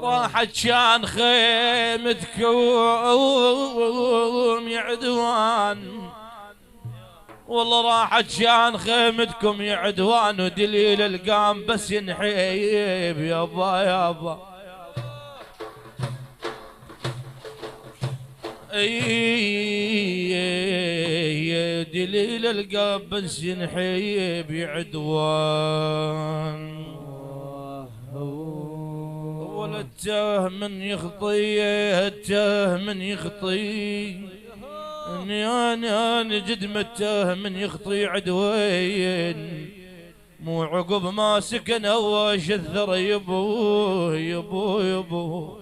راحت كان خيمتكم يا عدوان، والله راحت كان خيمتكم يا عدوان، ودليل القام بس ينحيب يابا يابا. اي دليل القام بس ينحيب يا عدوان. ولا التاه من يخطي التاه من يخطي، اني انا جد متاه من يخطي عدوين، مو عقب ما سكن هواش الثر يبو يبو يبو.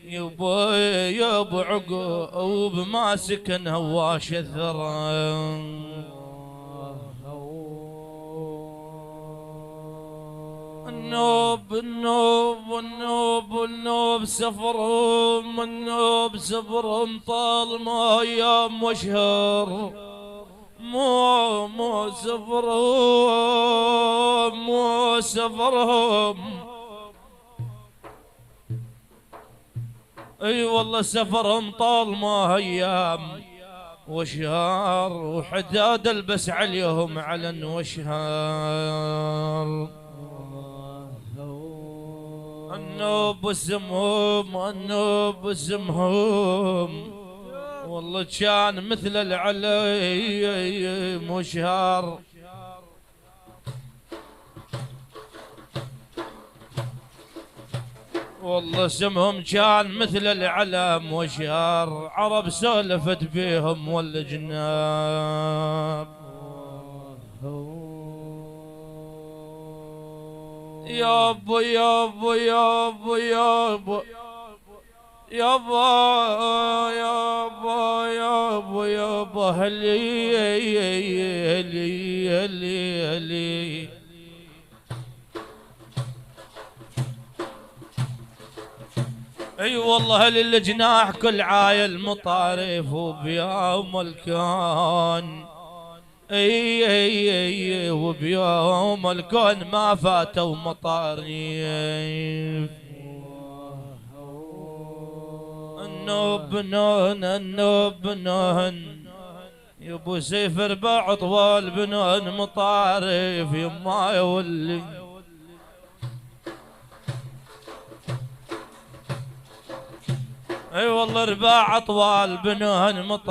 يبا يبا عقب ما سكن هواش الثر. النوب النوب النوب النوب سفرهم، النوب سفرهم طال ما ايام واشهر، مو سفرهم مو سفرهم. اي والله سفرهم طال ما ايام وشهر، وحداد البس عليهم علن وشهر. النوب اسمهم النوب اسمهم، والله كان مثل العلي مشهر. والله اسمهم كان مثل العلم وشهر، عرب سولفت بيهم والجناب. يابا يابا يابا يابا يابا يابا يابا يابا هلي هلي هلي هلي. اي والله للجناح كل عايل مطارف وبيوم الكون. اي اي اي وبيوم الكون ما فاتوا مطاريف. النوب نون النوب نون، يبو سيف اربع طوال بنون مطارف يما يولي. اي والله ارباع اطوال بنون مطارف.